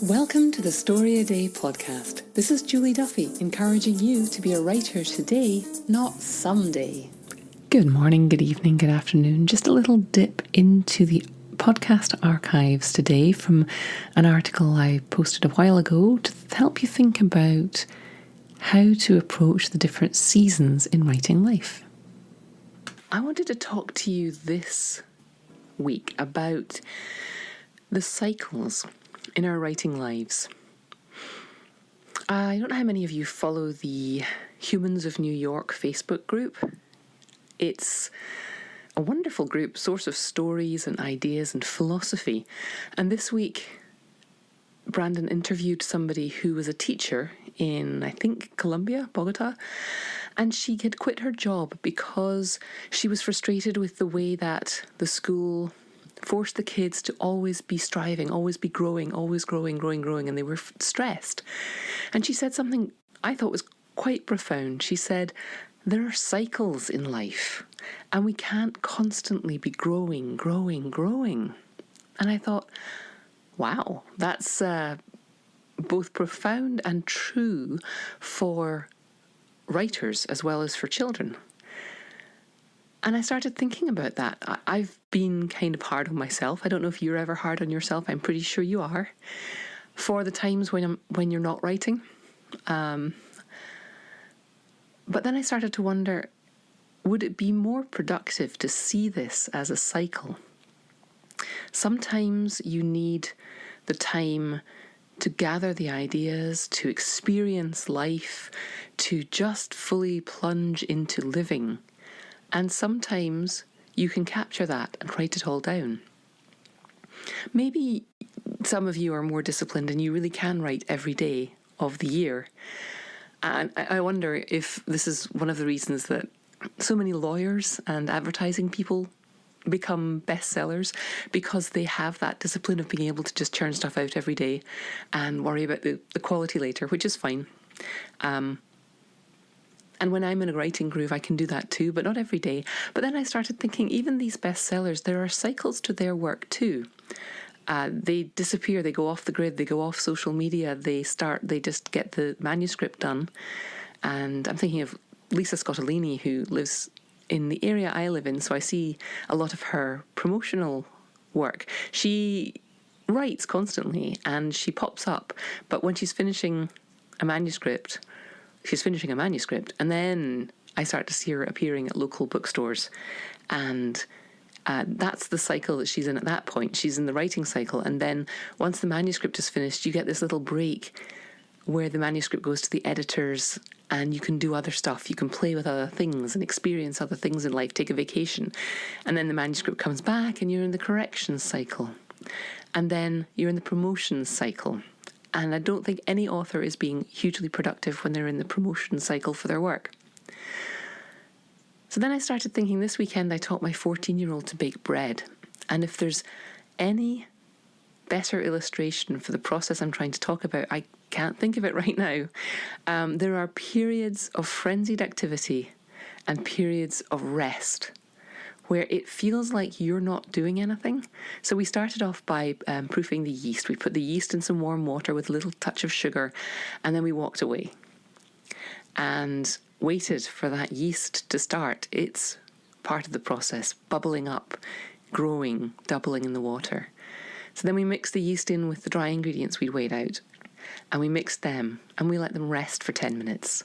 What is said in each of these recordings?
Welcome to the Story a Day podcast. This is Julie Duffy, encouraging you to be a writer today, not someday. Good morning, good evening, good afternoon. Just a little dip into the podcast archives today from an article I posted a while ago to help you think about how to approach the different seasons in writing life. I wanted to talk to you this week about the cycles in our writing lives. I don't know how many of you follow the Humans of New York Facebook group. It's a wonderful group, source of stories and ideas and philosophy. And this week, Brandon interviewed somebody who was a teacher in, I think, Colombia, Bogota. And she had quit her job because she was frustrated with the way that the school forced the kids to always be striving, always be growing, always growing, and they were stressed. And she said something I thought was quite profound. She said, there are cycles in life, and we can't constantly be growing. And I thought, wow, that's both profound and true for writers as well as for children. And I started thinking about that. I've been kind of hard on myself. I don't know if you're ever hard on yourself. I'm pretty sure you are. For the times when you're not writing. But then I started to wonder, would it be more productive to see this as a cycle? Sometimes you need the time to gather the ideas, to experience life, to just fully plunge into living. And sometimes you can capture that and write it all down. Maybe some of you are more disciplined and you really can write every day of the year. And I wonder if this is one of the reasons that so many lawyers and advertising people become bestsellers, because they have that discipline of being able to just churn stuff out every day and worry about the quality later, which is fine. And when I'm in a writing groove, I can do that too, but not every day. But then I started thinking, even these bestsellers, there are cycles to their work too. They disappear, they go off the grid, they go off social media, they just get the manuscript done. And I'm thinking of Lisa Scottolini, who lives in the area I live in, so I see a lot of her promotional work. She writes constantly and she pops up, but when she's finishing a manuscript, and then I start to see her appearing at local bookstores. And that's the cycle that she's in at that point. She's in the writing cycle. And then once the manuscript is finished, you get this little break where the manuscript goes to the editors and you can do other stuff. You can play with other things and experience other things in life, take a vacation. And then the manuscript comes back and you're in the corrections cycle. And then you're in the promotions cycle. And I don't think any author is being hugely productive when they're in the promotion cycle for their work. So then I started thinking, this weekend I taught my 14-year-old to bake bread. And if there's any better illustration for the process I'm trying to talk about, I can't think of it right now. There are periods of frenzied activity and periods of rest where it feels like you're not doing anything. So we started off by proofing the yeast. We put the yeast in some warm water with a little touch of sugar, and then we walked away and waited for that yeast to start. It's part of the process, bubbling up, growing, doubling in the water. So then we mixed the yeast in with the dry ingredients we'd weighed out, and we mixed them, and we let them rest for 10 minutes.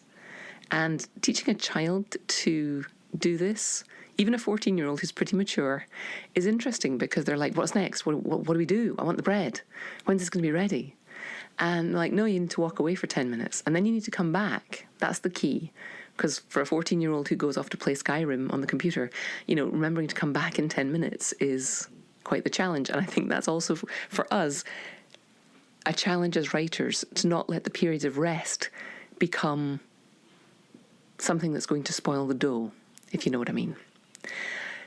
And teaching a child to do this, even a 14-year-old who's pretty mature, is interesting because they're like, what's next? What do we do? I want the bread. When's this going to be ready? And like, no, you need to walk away for 10 minutes. And then you need to come back. That's the key. Because for a 14-year-old who goes off to play Skyrim on the computer, remembering to come back in 10 minutes is quite the challenge. And I think that's also, for us, a challenge as writers to not let the periods of rest become something that's going to spoil the dough, if you know what I mean.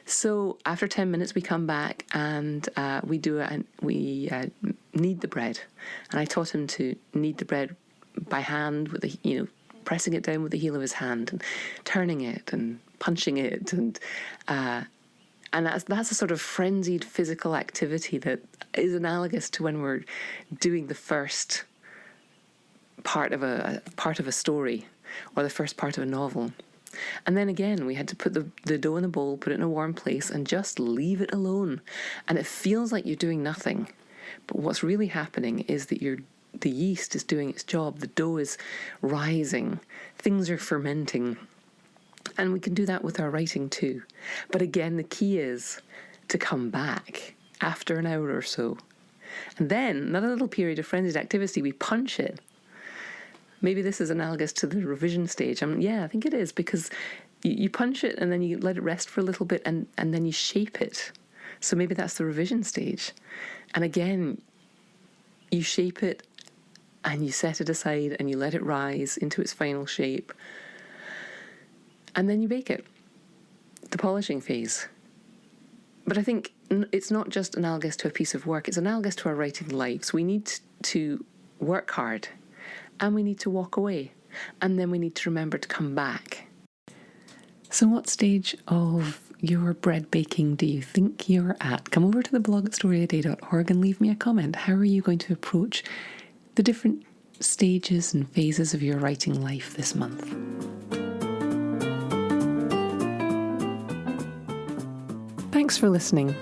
So after 10 minutes, we come back and we knead the bread. And I taught him to knead the bread by hand with pressing it down with the heel of his hand and turning it and punching it. And And that's a sort of frenzied physical activity that is analogous to when we're doing the first part of a story or the first part of a novel. And then again, we had to put the dough in a bowl, put it in a warm place, and just leave it alone. And it feels like you're doing nothing. But what's really happening is that the yeast is doing its job. The dough is rising. Things are fermenting. And we can do that with our writing too. But again, the key is to come back after an hour or so. And then, another little period of frenzied activity, we punch it. Maybe this is analogous to the revision stage. I think it is, because you punch it and then you let it rest for a little bit and then you shape it. So maybe that's the revision stage. And again, you shape it and you set it aside and you let it rise into its final shape. And then you bake it, the polishing phase. But I think it's not just analogous to a piece of work, it's analogous to our writing lives. We need to work hard and we need to walk away. And then we need to remember to come back. So what stage of your bread baking do you think you're at? Come over to the blog at storyaday.org and leave me a comment. How are you going to approach the different stages and phases of your writing life this month? Thanks for listening.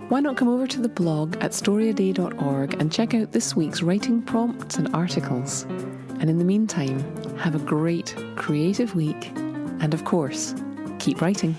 Why not come over to the blog at storyaday.org and check out this week's writing prompts and articles. And in the meantime, have a great creative week and, of course, keep writing.